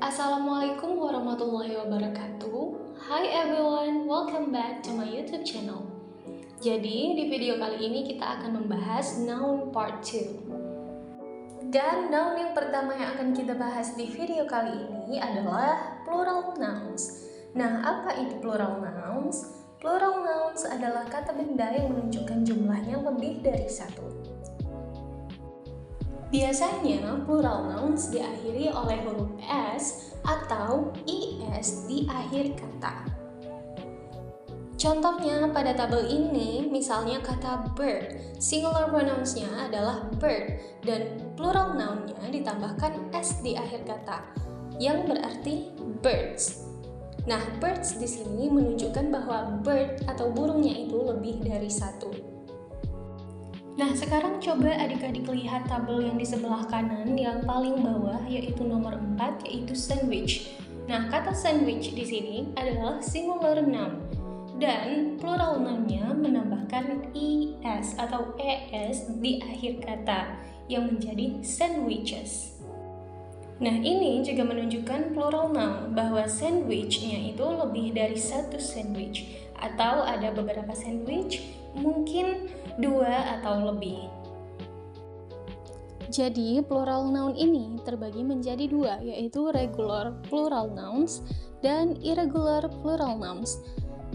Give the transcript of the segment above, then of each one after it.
Assalamualaikum warahmatullahi wabarakatuh. Hi everyone, welcome back to my YouTube channel. Jadi di video kali ini kita akan membahas noun part 2. Dan noun yang pertama yang akan kita bahas di video kali ini adalah plural nouns. Nah, apa itu plural nouns? Plural nouns adalah kata benda yang menunjukkan jumlahnya lebih dari satu. Biasanya plural nouns diakhiri oleh huruf s atau is di akhir kata. Contohnya pada tabel ini, misalnya kata bird, singular pronouns-nya adalah bird dan plural noun-nya ditambahkan s di akhir kata, yang berarti birds. Nah, birds di sini menunjukkan bahwa bird atau burungnya itu lebih dari satu. Nah, sekarang coba adik-adik lihat tabel yang di sebelah kanan yang paling bawah, yaitu nomor 4, yaitu sandwich. Nah, kata sandwich di sini adalah singular noun dan plural noun-nya menambahkan es atau es di akhir kata yang menjadi sandwiches. Nah, ini juga menunjukkan plural noun bahwa sandwich-nya itu lebih dari satu sandwich atau ada beberapa sandwich, mungkin 2 atau lebih. Jadi, plural noun ini terbagi menjadi 2, yaitu regular plural nouns dan irregular plural nouns.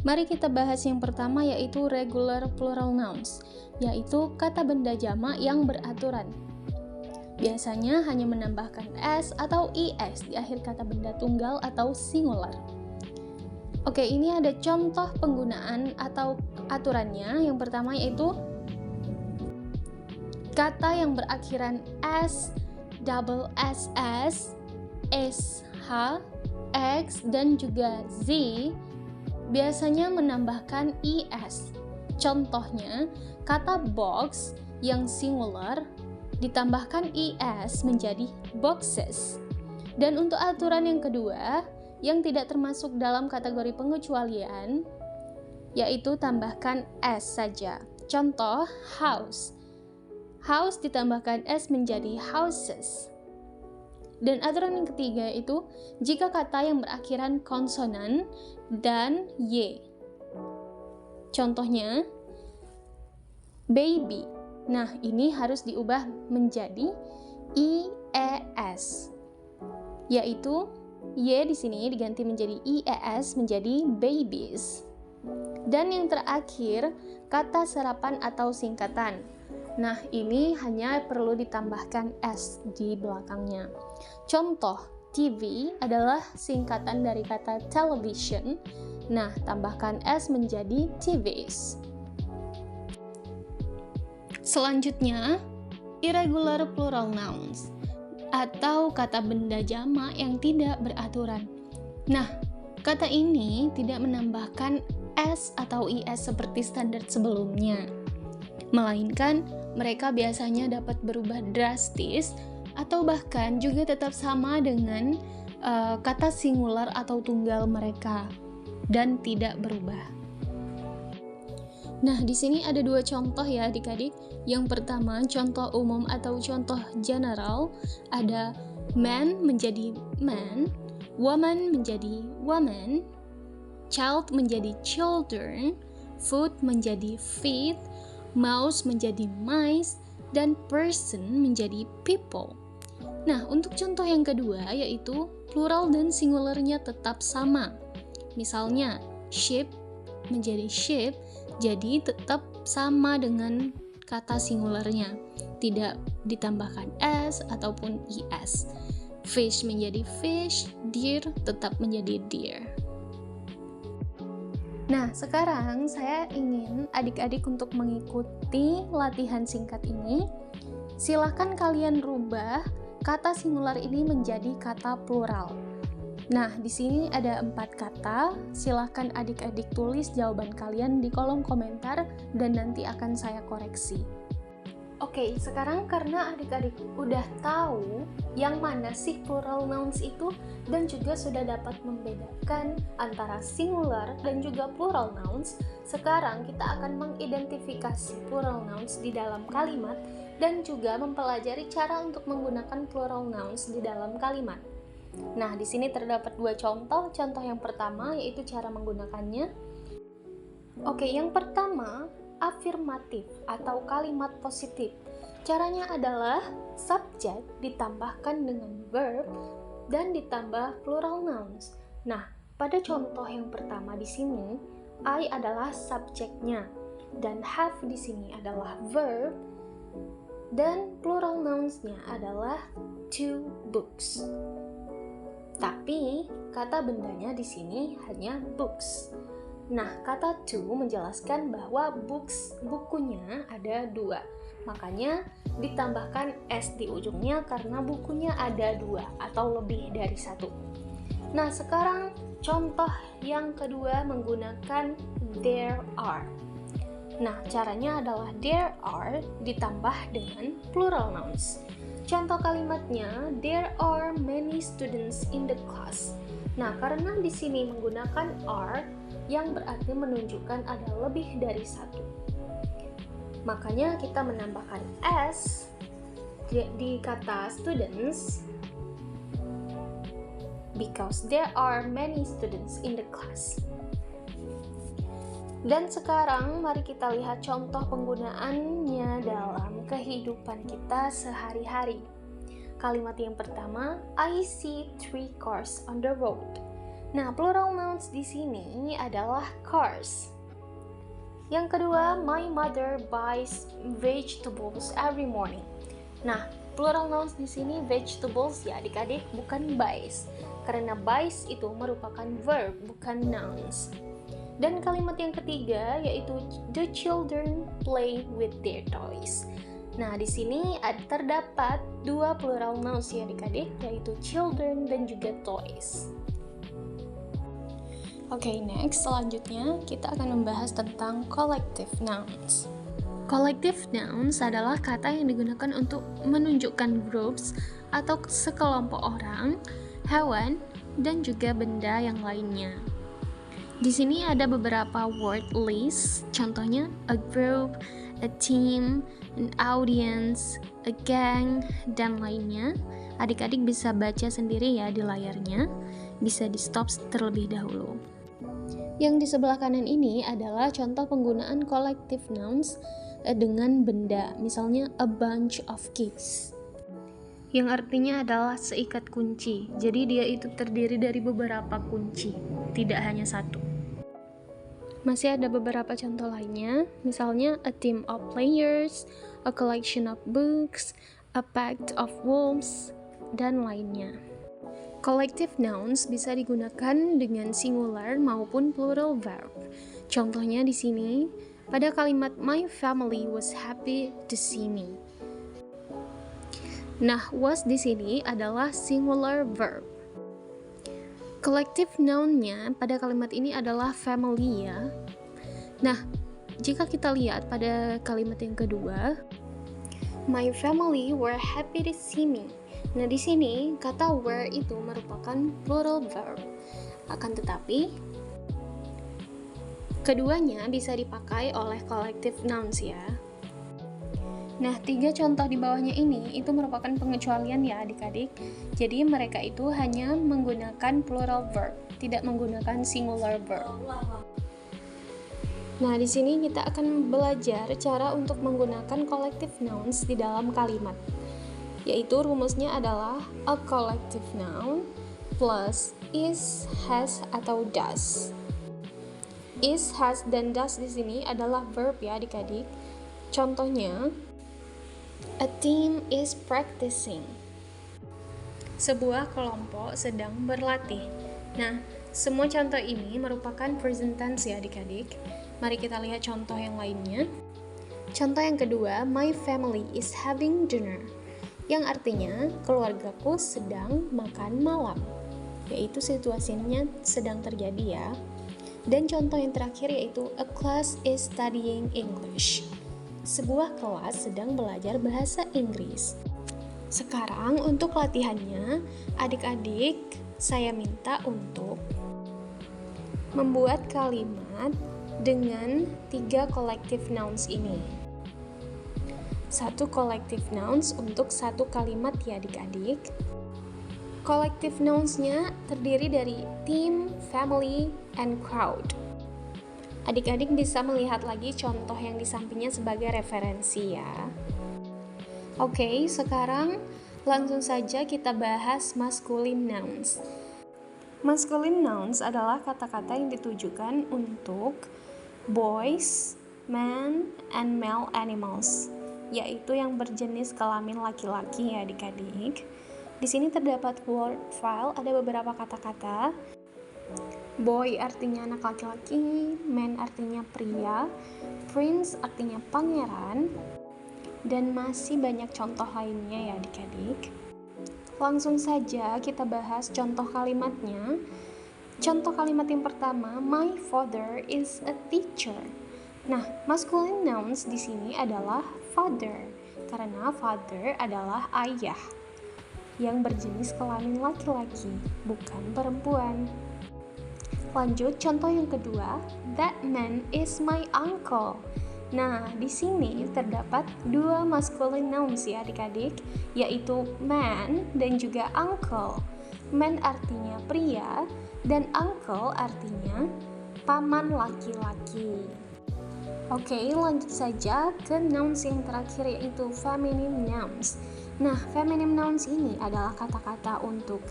Mari kita bahas yang pertama, yaitu regular plural nouns, yaitu kata benda jamak yang beraturan. Biasanya hanya menambahkan s atau is di akhir kata benda tunggal atau singular. Oke, ini ada contoh penggunaan atau aturannya. Yang pertama yaitu kata yang berakhiran s, double ss, sh, x, dan juga z biasanya menambahkan is. Contohnya, kata box yang singular ditambahkan is menjadi boxes. Dan untuk aturan yang kedua, yang tidak termasuk dalam kategori pengecualian, yaitu tambahkan s saja. Contoh, house. House ditambahkan s menjadi houses. Dan aturan yang ketiga itu jika kata yang berakhiran konsonan dan y. Contohnya, baby. Nah, ini harus diubah menjadi ies, yaitu y di sini diganti menjadi ies menjadi babies. Dan yang terakhir, kata serapan atau singkatan. Nah, ini hanya perlu ditambahkan s di belakangnya. Contoh, TV adalah singkatan dari kata television. Nah, tambahkan s menjadi TVs. Selanjutnya, irregular plural nouns atau kata benda jamak yang tidak beraturan. Nah, kata ini tidak menambahkan s atau is seperti standar sebelumnya, melainkan mereka biasanya dapat berubah drastis atau bahkan juga tetap sama dengan kata singular atau tunggal mereka dan tidak berubah. Nah, di sini ada 2 contoh ya adik-adik. Yang pertama, contoh umum atau contoh general, ada man menjadi man, woman menjadi woman, child menjadi children, food menjadi feet, mouse menjadi mice, dan person menjadi people. Nah, untuk contoh yang kedua yaitu plural dan singularnya tetap sama. Misalnya, sheep menjadi sheep, jadi tetap sama dengan kata singularnya, tidak ditambahkan s ataupun is. Fish menjadi fish, deer tetap menjadi deer. Nah, sekarang saya ingin adik-adik untuk mengikuti latihan singkat ini. Silahkan kalian rubah kata singular ini menjadi kata plural. Nah, di sini ada 4 kata. Silahkan adik-adik tulis jawaban kalian di kolom komentar dan nanti akan saya koreksi. Oke, sekarang karena adik-adik udah tahu yang mana sih plural nouns itu dan juga sudah dapat membedakan antara singular dan juga plural nouns, sekarang kita akan mengidentifikasi plural nouns di dalam kalimat dan juga mempelajari cara untuk menggunakan plural nouns di dalam kalimat. Nah, di sini terdapat dua contoh. Contoh yang pertama yaitu cara menggunakannya. Oke, yang pertama afirmatif atau kalimat positif. Caranya adalah subjek ditambahkan dengan verb dan ditambah plural nouns. Nah, pada contoh yang pertama di sini, I adalah subjeknya dan have di sini adalah verb dan plural nouns-nya adalah 2 books. Tapi kata bendanya di sini hanya books. Nah, kata to menjelaskan bahwa books, bukunya ada 2. Makanya ditambahkan s di ujungnya karena bukunya ada 2 atau lebih dari 1. Nah, sekarang contoh yang kedua menggunakan there are. Nah, caranya adalah there are ditambah dengan plural nouns. Contoh kalimatnya, there are many students in the class. Nah, karena di sini menggunakan are, yang berarti menunjukkan ada lebih dari 1. Makanya kita menambahkan s di kata students, because there are many students in the class. Dan sekarang mari kita lihat contoh penggunaannya dalam kehidupan kita sehari-hari. Kalimat yang pertama, I see 3 cars on the road. Nah, plural nouns di sini adalah cars. Yang kedua, my mother buys vegetables every morning. Nah, plural nouns di sini vegetables ya adik-adik, bukan buys. Karena buys itu merupakan verb, bukan nouns. Dan kalimat yang ketiga yaitu the children play with their toys. Nah, di sini terdapat 2 plural nouns ya adik-adik, yaitu children dan juga toys. Oke, next selanjutnya kita akan membahas tentang collective nouns. Collective nouns adalah kata yang digunakan untuk menunjukkan groups atau sekelompok orang, hewan, dan juga benda yang lainnya. Di sini ada beberapa word list, contohnya a group, a team, an audience, a gang, dan lainnya. Adik-adik bisa baca sendiri ya di layarnya, bisa di stop terlebih dahulu. Yang di sebelah kanan ini adalah contoh penggunaan collective nouns dengan benda, misalnya a bunch of keys, yang artinya adalah seikat kunci. Jadi dia itu terdiri dari beberapa kunci, tidak hanya satu. Masih ada beberapa contoh lainnya, misalnya a team of players, a collection of books, a pack of wolves, dan lainnya. Collective nouns bisa digunakan dengan singular maupun plural verb. Contohnya di sini, pada kalimat my family was happy to see me. Nah, was di sini adalah singular verb. Collective noun-nya pada kalimat ini adalah family ya. Nah, jika kita lihat pada kalimat yang kedua, my family were happy to see me. Nah, di sini kata were itu merupakan plural verb. Akan tetapi, keduanya bisa dipakai oleh collective nouns ya. Nah, 3 contoh di bawahnya ini itu merupakan pengecualian ya adik-adik. Jadi mereka itu hanya menggunakan plural verb, tidak menggunakan singular verb. Nah, di sini kita akan belajar cara untuk menggunakan collective nouns di dalam kalimat. Yaitu rumusnya adalah a collective noun plus is, has, atau does. Is, has, dan does di sini adalah verb ya adik-adik. Contohnya, a team is practicing. Sebuah kelompok sedang berlatih. Nah, semua contoh ini merupakan present tense ya adik-adik. Mari kita lihat contoh yang lainnya. Contoh yang kedua, my family is having dinner. Yang artinya keluargaku sedang makan malam, yaitu situasinya sedang terjadi ya. Dan contoh yang terakhir yaitu a class is studying English. Sebuah kelas sedang belajar bahasa Inggris. Sekarang untuk latihannya, adik-adik saya minta untuk membuat kalimat dengan 3 collective nouns ini. 1 collective nouns untuk 1 kalimat ya adik-adik. Collective nouns-nya terdiri dari team, family, and crowd. Adik-adik bisa melihat lagi contoh yang di sampingnya sebagai referensi ya. Oke, sekarang langsung saja kita bahas masculine nouns. Masculine nouns adalah kata-kata yang ditujukan untuk boys, men, and male animals, yaitu yang berjenis kelamin laki-laki ya adik-adik. Di sini terdapat word file, ada beberapa kata-kata. Boy artinya anak laki-laki, man artinya pria, prince artinya pangeran, dan masih banyak contoh lainnya ya adik-adik. Langsung saja kita bahas contoh kalimatnya. Contoh kalimat yang pertama, my father is a teacher. Nah, masculine nouns di sini adalah father, karena father adalah ayah yang berjenis kelamin laki-laki, bukan perempuan. Lanjut, contoh yang kedua, that man is my uncle. Nah, di sini terdapat dua masculine nouns ya adik-adik, yaitu man dan juga uncle. Man artinya pria dan uncle artinya paman laki-laki. Oke, lanjut saja ke nouns yang terakhir, yaitu feminine nouns. Nah, feminine nouns ini adalah kata-kata untuk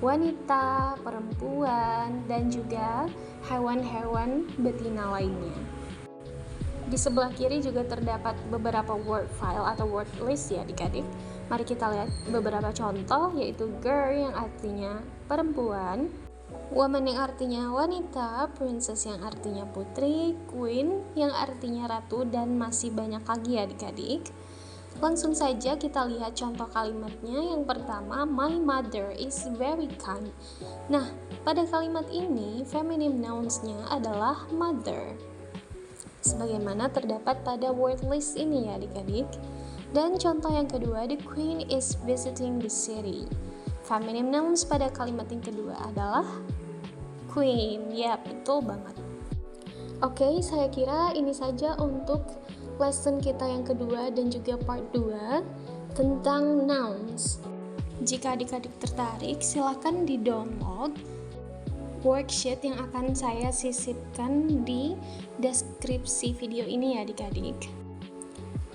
wanita, perempuan, dan juga hewan-hewan betina lainnya. Di sebelah kiri juga terdapat beberapa word file atau word list ya adik-adik. Mari kita lihat beberapa contoh, yaitu girl yang artinya perempuan, woman yang artinya wanita, princess yang artinya putri, queen yang artinya ratu, dan masih banyak lagi ya adik-adik. Langsung saja kita lihat contoh kalimatnya. Yang pertama, my mother is very kind. Nah, pada kalimat ini feminine nouns-nya adalah mother, sebagaimana terdapat pada word list ini ya adik-adik. Dan contoh yang kedua, the queen is visiting the city. Feminine nouns pada kalimat yang kedua adalah queen. Ya, betul banget. Oke, saya kira ini saja untuk lesson kita yang kedua dan juga part 2 tentang nouns. Jika adik-adik tertarik, silahkan di-download worksheet yang akan saya sisipkan di deskripsi video ini ya adik-adik,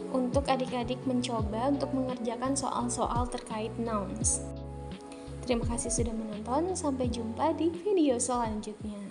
untuk adik-adik mencoba untuk mengerjakan soal-soal terkait nouns. Terima kasih sudah menonton, sampai jumpa di video selanjutnya.